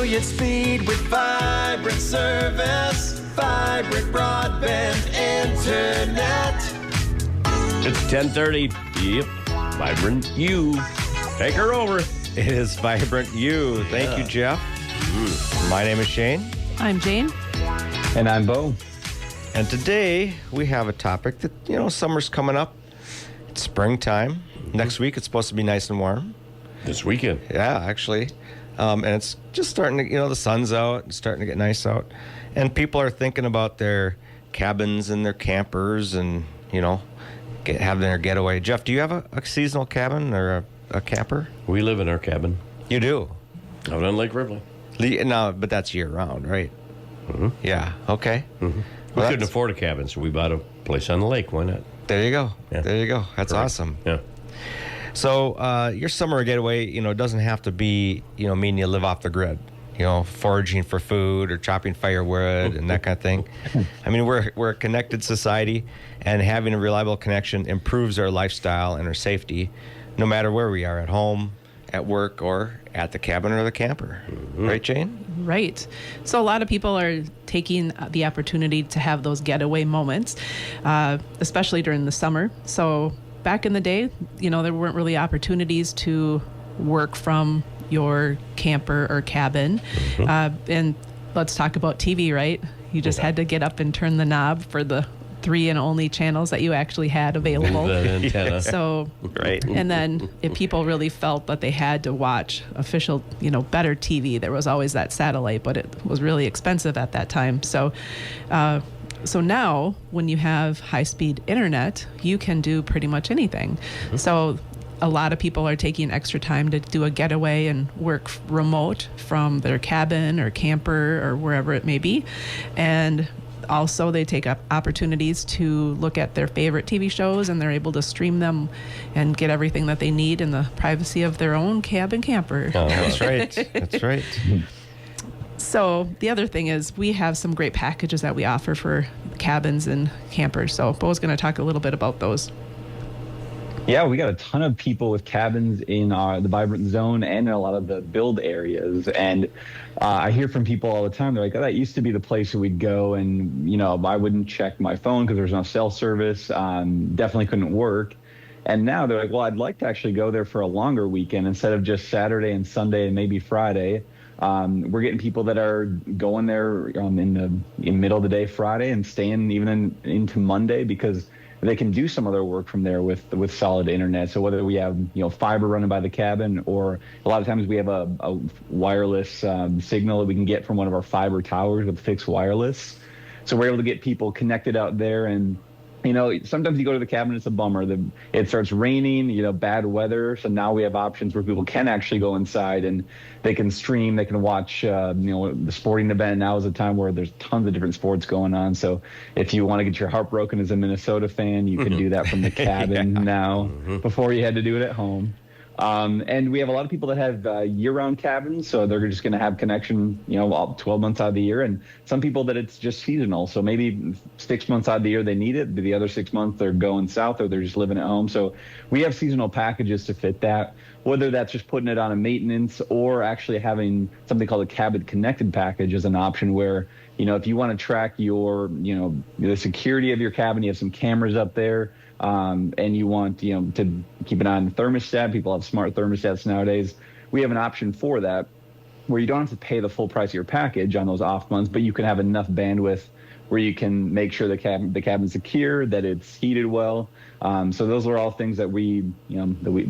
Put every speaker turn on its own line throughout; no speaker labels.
brilliant speed with vibrant service. Vibrant Broadband Internet.
It's 10:30. Yep. Vibrant U. Take her over.
It is Vibrant U. Thank you, Jeff. My name is Shane.
I'm Jane.
And I'm Bo.
And today we have a topic that, summer's coming up. It's springtime. Next week it's supposed to be nice and warm.
This weekend.
Yeah, actually. And it's just starting to, the sun's out. It's starting to get nice out. And people are thinking about their cabins and their campers and, having their getaway. Jeff, do you have a seasonal cabin or a camper?
We live in our cabin.
You do?
Out on Lake Rivlin.
No, but that's year-round, right?
Mm-hmm.
Yeah, okay.
Mm-hmm. We couldn't afford a cabin, so we bought a place on the lake. Why not?
There you go.
Yeah.
There you go. That's
Correct.
awesome.
Yeah.
So your summer getaway, doesn't have to be, mean you live off the grid. Foraging for food or chopping firewood and that kind of thing. I mean, we're a connected society, and having a reliable connection improves our lifestyle and our safety, no matter where we are, at home, at work, or at the cabin or the camper. Mm-hmm. Right, Jane?
Right. So a lot of people are taking the opportunity to have those getaway moments, especially during the summer. So back in the day, there weren't really opportunities to work from your camper or cabin. Mm-hmm. And let's talk about TV, right? You just had to get up and turn the knob for the 3 and only channels that you actually had available.
The antenna.
So,
right.
And then if people really felt that they had to watch official, better TV, there was always that satellite, but it was really expensive at that time. So now when you have high-speed internet, you can do pretty much anything. Mm-hmm. So a lot of people are taking extra time to do a getaway and work remote from their cabin or camper or wherever it may be. And also they take up opportunities to look at their favorite TV shows, and they're able to stream them and get everything that they need in the privacy of their own cabin camper.
Oh, that's right. That's right.
So the other thing is we have some great packages that we offer for cabins and campers. So Bo's going to talk a little bit about those.
Yeah, we got a ton of people with cabins in the Vibrant Zone and in a lot of the build areas. And I hear from people all the time. They're like, oh, that used to be the place that we'd go. And, I wouldn't check my phone because there's no cell service. Definitely couldn't work. And now they're like, well, I'd like to actually go there for a longer weekend instead of just Saturday and Sunday and maybe Friday. We're getting people that are going there in middle of the day Friday and staying even into Monday because they can do some other work from there with solid internet. So whether we have fiber running by the cabin, or a lot of times we have a wireless signal that we can get from one of our fiber towers with fixed wireless. So we're able to get people connected out there. And sometimes you go to the cabin, it's a bummer. It starts raining, bad weather. So now we have options where people can actually go inside and they can stream, they can watch, the sporting event. Now is a time where there's tons of different sports going on. So if you want to get your heart broken as a Minnesota fan, you can do that from the cabin now before you had to do it at home. And we have a lot of people that have year-round cabins, so they're just going to have connection, all 12 months out of the year. And some people that it's just seasonal, so maybe 6 months out of the year they need it, but the other 6 months they're going south or they're just living at home. So we have seasonal packages to fit that, whether that's just putting it on a maintenance or actually having something called a cabin connected package as an option where, if you want to track your, the security of your cabin, you have some cameras up there. And you want, to keep an eye on the thermostat. People have smart thermostats nowadays. We have an option for that where you don't have to pay the full price of your package on those off months, but you can have enough bandwidth where you can make sure the cabin's secure, that it's heated well. So those are all things that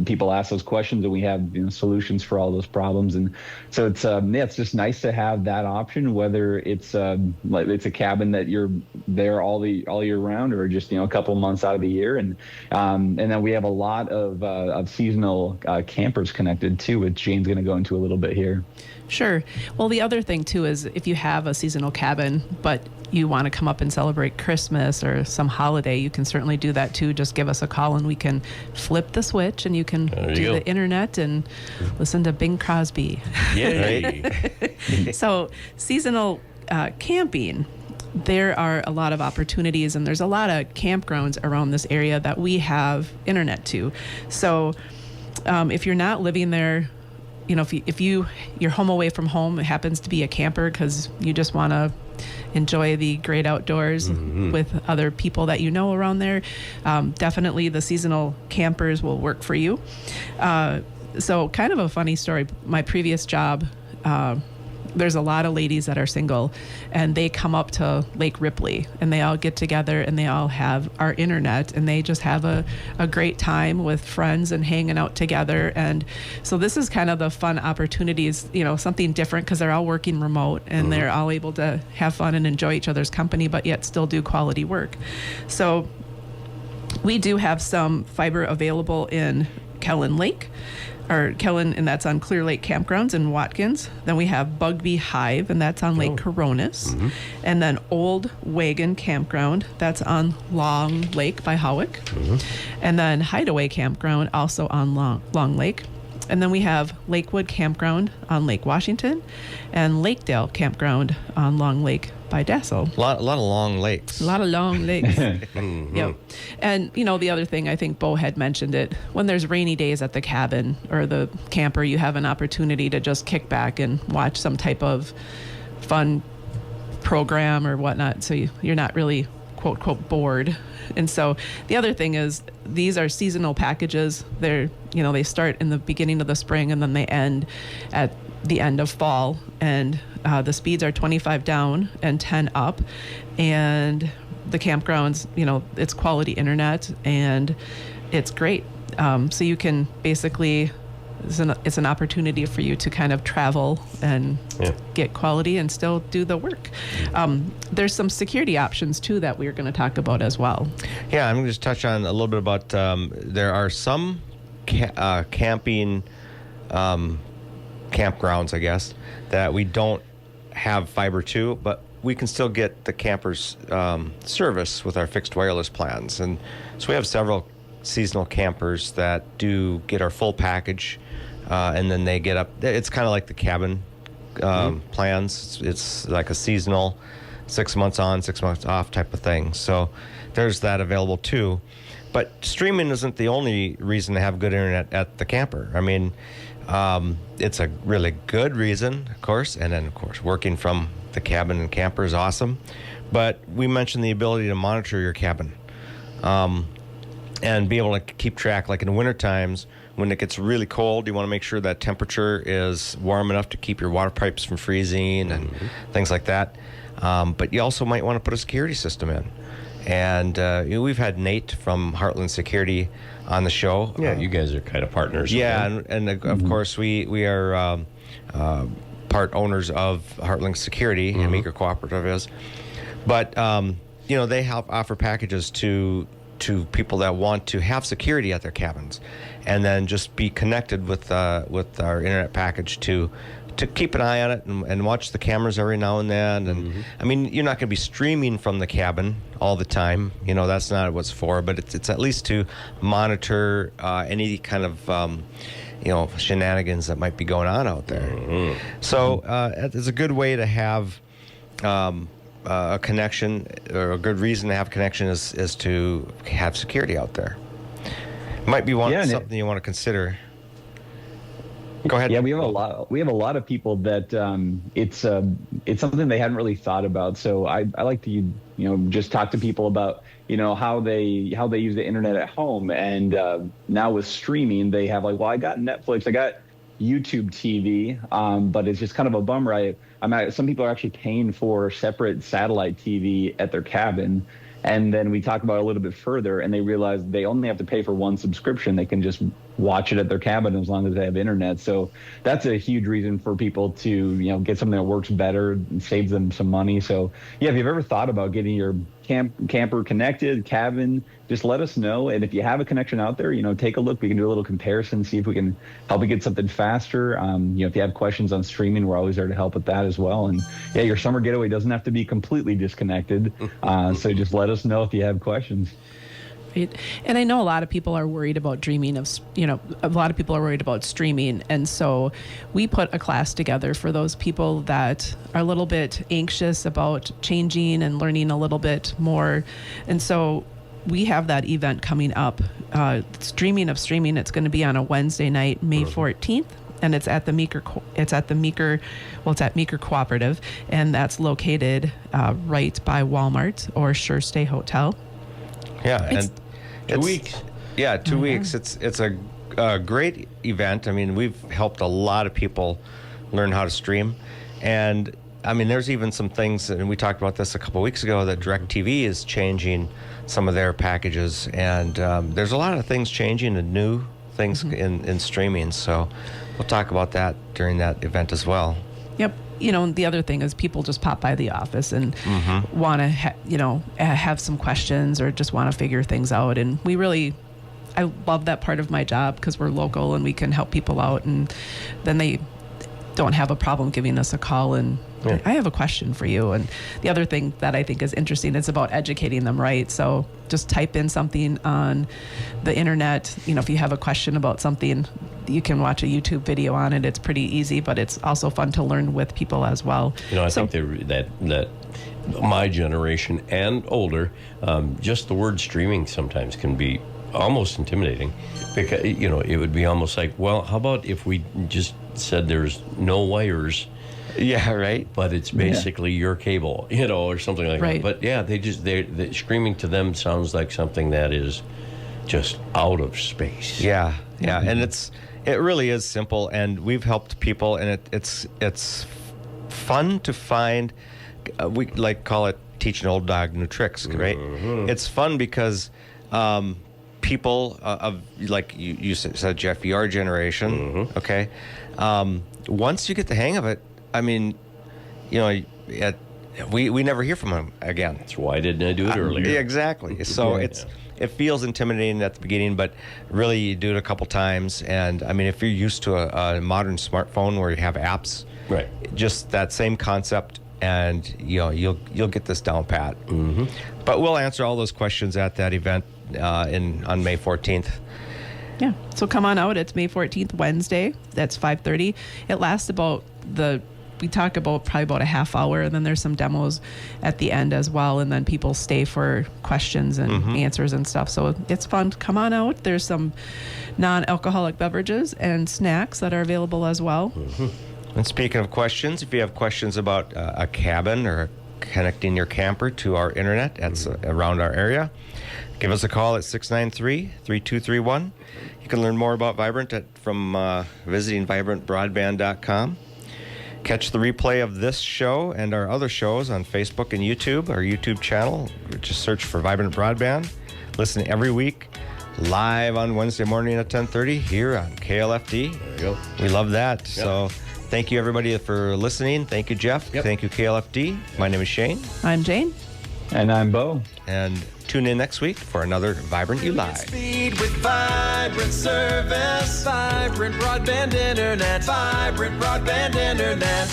people ask those questions, and we have solutions for all those problems. And so it's just nice to have that option, whether it's it's a cabin that you're there all year round, or just a couple months out of the year. And then we have a lot of seasonal campers connected too, which Jane's going to go into a little bit here.
Sure. Well, the other thing too is if you have a seasonal cabin, but you want to come up and celebrate Christmas or some holiday, you can certainly do that too. Just give us a call and we can flip the switch and you can do the internet and listen to Bing Crosby.
Yay.
So seasonal camping, there are a lot of opportunities, and there's a lot of campgrounds around this area that we have internet to. So if you're not living there if you're home away from home, it happens to be a camper because you just want to enjoy the great outdoors with other people that you know around there, definitely the seasonal campers will work for you. So kind of a funny story. My previous job, there's a lot of ladies that are single, and they come up to Lake Ripley, and they all get together, and they all have our internet, and they just have a great time with friends and hanging out together. And so this is kind of the fun opportunities, something different, because they're all working remote, and they're all able to have fun and enjoy each other's company, but yet still do quality work. So we do have some fiber available in Kellen Lake, and that's on Clear Lake Campgrounds in Watkins. Then we have Bugby Hive, and that's on Lake Coronis. And then Old Wagon Campground, that's on Long Lake by Howick. And then Hideaway Campground, also on Long Lake. And then we have Lakewood Campground on Lake Washington, and Lakedale Campground on Long Lake by Dassel.
A lot of long lakes.
A lot of long lakes. Yep. And, the other thing, I think Bo had mentioned it, when there's rainy days at the cabin or the camper, you have an opportunity to just kick back and watch some type of fun program or whatnot. So you're not really, quote, quote, bored. And so the other thing is these are seasonal packages. They're, they start in the beginning of the spring and then they end at the end of fall. And the speeds are 25 down and 10 up. And the campgrounds, it's quality internet and it's great. So you can basically, it's an opportunity for you to kind of travel and get quality and still do the work. There's some security options too that we're going to talk about as well.
Yeah, I'm going to just touch on a little bit about there are some camping campgrounds, I guess, that we don't have fiber to, but we can still get the campers service with our fixed wireless plans. And so we have several seasonal campers that do get our full package, and then they get up. It's kind of like the cabin plans. It's like a seasonal 6 months on, 6 months off type of thing. So there's that available too. But streaming isn't the only reason to have good internet at the camper. I mean, it's a really good reason, of course, and then of course working from the cabin and camper is awesome. But we mentioned the ability to monitor your cabin and be able to keep track. Like in the winter times when it gets really cold, you want to make sure that temperature is warm enough to keep your water pipes from freezing and things like that. But you also might want to put a security system in. And we've had Nate from Heartland Security on the show.
Yeah, you guys are kind of partners.
Yeah, and of course we are part owners of Heartland Security, and Meeker Cooperative is. But they help offer packages to people that want to have security at their cabins, and then just be connected with our internet package to keep an eye on it and watch the cameras every now and then. And I mean, you're not going to be streaming from the cabin all the time. That's not what it's for, but it's at least to monitor any kind of shenanigans that might be going on out there. So it's a good way to have a connection, or a good reason to have a connection is to have security out there. Might be something you want to consider. Go ahead.
Yeah, we have a lot of people that it's something they hadn't really thought about. So I like to just talk to people about how they use the internet at home. And now with streaming, they have I got Netflix, I got YouTube TV, but it's just kind of a bummer. Some people are actually paying for separate satellite TV at their cabin. And then we talk about it a little bit further, and they realize they only have to pay for one subscription. They can just watch it at their cabin as long as they have internet. So that's a huge reason for people to, get something that works better and saves them some money. So yeah, if you've ever thought about getting your camper connected, cabin, just let us know. And if you have a connection out there, take a look. We can do a little comparison, see if we can help you get something faster. If you have questions on streaming, we're always there to help with that as well. And yeah, your summer getaway doesn't have to be completely disconnected. So just let us know if you have questions.
Right. And I know a lot of people are worried about a lot of people are worried about streaming. And so we put a class together for those people that are a little bit anxious about changing and learning a little bit more. And so we have that event coming up, Streaming of Streaming. It's going to be on a Wednesday night, May 14th. and it's at the Meeker Cooperative, and that's located right by Walmart or Sure Stay Hotel.
Yeah, and
2 weeks.
Yeah, 2 weeks. It's a great event. I mean, we've helped a lot of people learn how to stream, and I mean, there's even some things, and we talked about this a couple of weeks ago, that DirecTV is changing some of their packages, and there's a lot of things changing and new things in streaming. So we'll talk about that during that event as well.
Yep. The other thing is people just pop by the office and want to, have some questions or just want to figure things out. And I love that part of my job because we're local and we can help people out. And then they don't have a problem giving us a call and I have a question for you. And the other thing that I think is interesting is about educating them, right? So just type in something on the internet. If you have a question about something, you can watch a YouTube video on it. It's pretty easy, but it's also fun to learn with people as well.
I think that my generation and older, just the word streaming sometimes can be almost intimidating, because it would be almost like, well, how about if we just said there's no wires?
Yeah, right.
But it's basically your cable, or something like
right.
that. But yeah, they screaming to them sounds like something that is just out of space.
Yeah, and it really is simple, and we've helped people, and it's fun to find. We call it teaching old dog new tricks, right? It's fun because people of, like you said, Jeff, your generation, okay. Once you get the hang of it, I mean, we never hear from them again.
That's why didn't I do it earlier?
Yeah, exactly. So it feels intimidating at the beginning, but really you do it a couple times. And I mean, if you're used to a modern smartphone where you have apps,
right,
just that same concept, and you'll get this down pat. But we'll answer all those questions at that event on May 14th.
Yeah, so come on out. It's May 14th, Wednesday. That's 5:30. It lasts we talk about probably about a half hour, and then there's some demos at the end as well, and then people stay for questions and answers and stuff. So it's fun. Come on out. There's some non-alcoholic beverages and snacks that are available as well.
And speaking of questions, if you have questions about a cabin or connecting your camper to our internet that's around our area, give us a call at 693-3231. You can learn more about Vibrant from visiting vibrantbroadband.com. Catch the replay of this show and our other shows on Facebook and YouTube, our YouTube channel. Just search for Vibrant Broadband. Listen every week, live on Wednesday morning at 10:30 here on KLFD.
There you go.
We love that. Yep. So thank you, everybody, for listening. Thank you, Jeff.
Yep.
Thank you, KLFD. My name is Shane.
I'm Jane.
And I'm Bo.
And tune in next week for another Vibrant You Live.
Speed with Vibrant service. Vibrant Broadband Internet. Vibrant Broadband Internet.